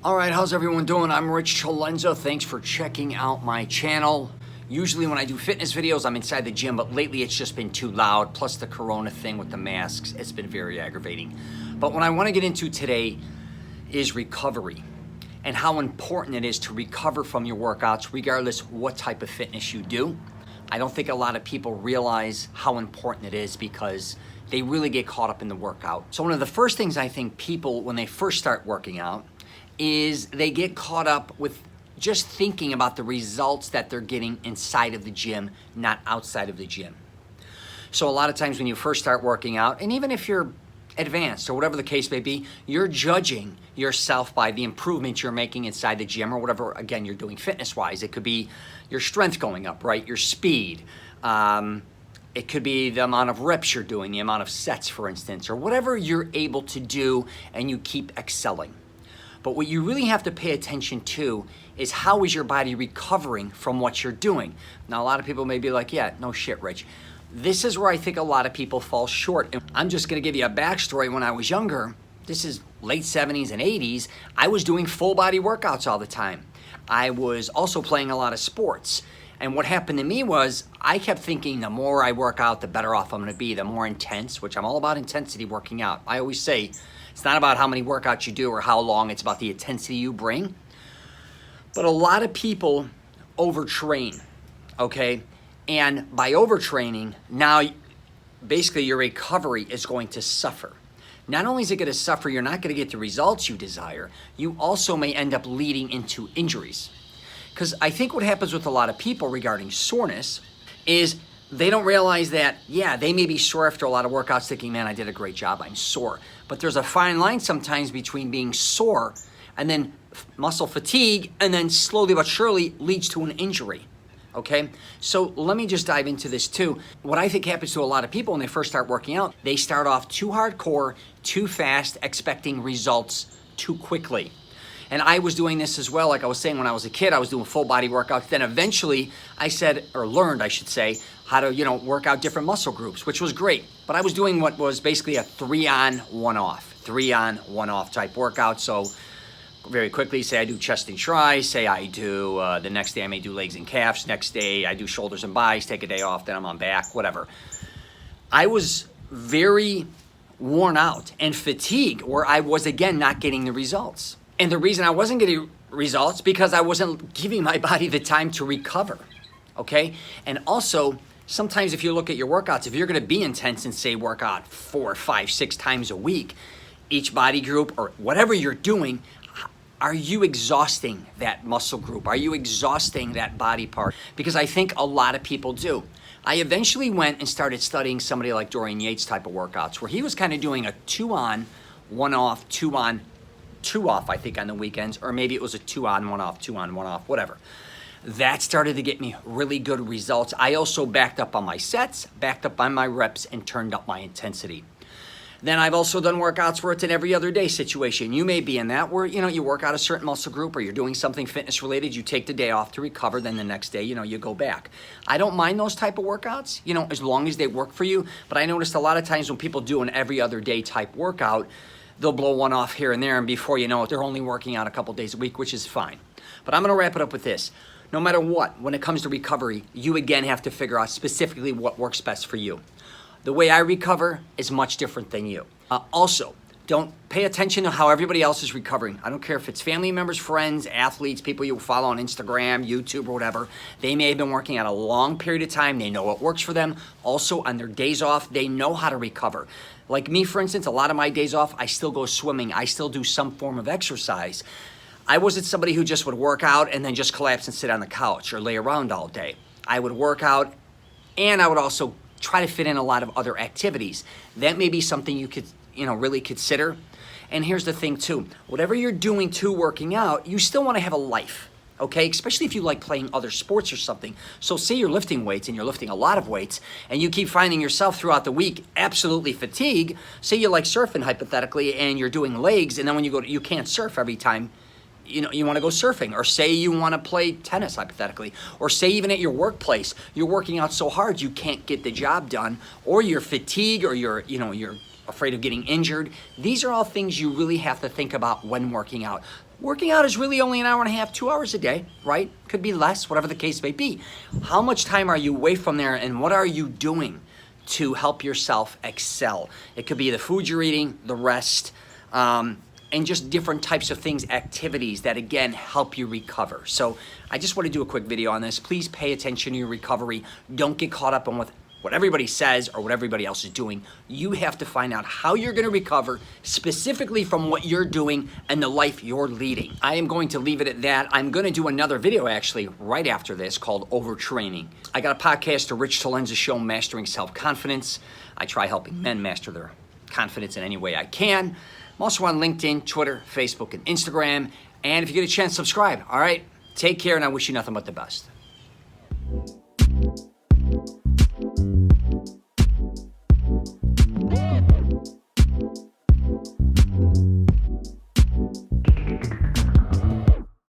All right, how's everyone doing? I'm Rich CELENZA. Thanks for checking out my channel. Usually when I do fitness videos, I'm inside the gym, but lately it's just been too loud. Plus the corona thing with the masks, it's been very aggravating. But what I want to get into today is recovery and how important it is to recover from your workouts, regardless what type of fitness you do. I don't think a lot of people realize how important it is because they really get caught up in the workout. So one of the first things I think people, when they first start working out, is they get caught up with just thinking about the results that they're getting inside of the gym, not outside of the gym. So a lot of times when you first start working out, and even if you're advanced or whatever the case may be, you're judging yourself by the improvements you're making inside the gym or whatever, again, you're doing fitness-wise. It could be your strength going up, right? Your speed. It could be the amount of reps you're doing, the amount of sets, for instance, or whatever you're able to do and you keep excelling. But what you really have to pay attention to is how is your body recovering from what you're doing. Now, a lot of people may be like, yeah, no shit, Rich. This is where I think a lot of people fall short. And I'm just gonna give you a backstory. When I was younger, this is late 70s and 80s, I was doing full body workouts all the time. I was also playing a lot of sports. And what happened to me was I kept thinking the more I work out, the better off I'm gonna be, the more intense, which I'm all about intensity working out. I always say, it's not about how many workouts you do or how long, it's about the intensity you bring. But a lot of people overtrain, okay? And by overtraining, now basically your recovery is going to suffer. Not only is it gonna suffer, you're not gonna get the results you desire, you also may end up leading into injuries. Because I think what happens with a lot of people regarding soreness is they don't realize that, yeah, they may be sore after a lot of workouts thinking, man, I did a great job, I'm sore. But there's a fine line sometimes between being sore and then muscle fatigue, and then slowly but surely leads to an injury, okay? So let me just dive into this too. What I think happens to a lot of people when they first start working out, they start off too hardcore, too fast, expecting results too quickly. And I was doing this as well. Like I was saying, when I was a kid, I was doing full body workouts. Then eventually I said, or learned, I should say, how to, work out different muscle groups, which was great. But I was doing what was basically a 3-on, 1-off, 3-on, 1-off type workout. So very quickly, say I do chest and tris, say I do, the next day I may do legs and calves, next day I do shoulders and buys, take a day off, then I'm on back, whatever. I was very worn out and fatigued where I was, again, not getting the results. And the reason I wasn't getting results because I wasn't giving my body the time to recover, okay? And also, sometimes if you look at your workouts, if you're gonna be intense and say work out 4, 5, 6 times a week, each body group or whatever you're doing, are you exhausting that muscle group? Are you exhausting that body part? Because I think a lot of people do. I eventually went and started studying somebody like Dorian Yates type of workouts where he was kind of doing a 2-on, 1-off, 2-on, 2-off, I think, on the weekends, or maybe it was a 2-on, 1-off, 2-on, 1-off, whatever. That started to get me really good results. I also backed up on my sets, backed up on my reps, and turned up my intensity. Then I've also done workouts where it's an every other day situation. You may be in that where, you work out a certain muscle group or you're doing something fitness related, you take the day off to recover, then the next day, you go back. I don't mind those type of workouts, as long as they work for you. But I noticed a lot of times when people do an every other day type workout, they'll blow one off here and there, and before you know it, they're only working out a couple days a week, which is fine. But I'm gonna wrap it up with this. No matter what, when it comes to recovery, you again have to figure out specifically what works best for you. The way I recover is much different than you. Also, don't pay attention to how everybody else is recovering. I don't care if it's family members, friends, athletes, people you follow on Instagram, YouTube, or whatever. They may have been working out a long period of time. They know what works for them. Also, on their days off, they know how to recover. Like me, for instance, a lot of my days off, I still go swimming. I still do some form of exercise. I wasn't somebody who just would work out and then just collapse and sit on the couch or lay around all day. I would work out and I would also try to fit in a lot of other activities. That may be something you could, really consider. And here's the thing too, whatever you're doing to working out, you still want to have a life, okay? Especially if you like playing other sports or something. So say you're lifting weights and you're lifting a lot of weights and you keep finding yourself throughout the week absolutely fatigued. Say you like surfing hypothetically and you're doing legs and then when you can't surf every time you want to go surfing, or say you want to play tennis hypothetically, or say even at your workplace, you're working out so hard you can't get the job done, or you're fatigued, or you're afraid of getting injured. These are all things you really have to think about when working out. Working out is really only an hour and a half, 2 hours a day, right? Could be less, whatever the case may be. How much time are you away from there, and what are you doing to help yourself excel? It could be the food you're eating, the rest, and just different types of things, activities that, again, help you recover. So I just want to do a quick video on this. Please pay attention to your recovery. Don't get caught up on what everybody says or what everybody else is doing. You have to find out how you're going to recover specifically from what you're doing and the life you're leading. I am going to leave it at that. I'm going to do another video actually right after this called Overtraining. I got a podcast, The Rich CELENZA Show, Mastering Self-Confidence. I try helping men master their confidence in any way I can. I'm also on LinkedIn, Twitter, Facebook, and Instagram. And if you get a chance, subscribe. All right? Take care, and I wish you nothing but the best.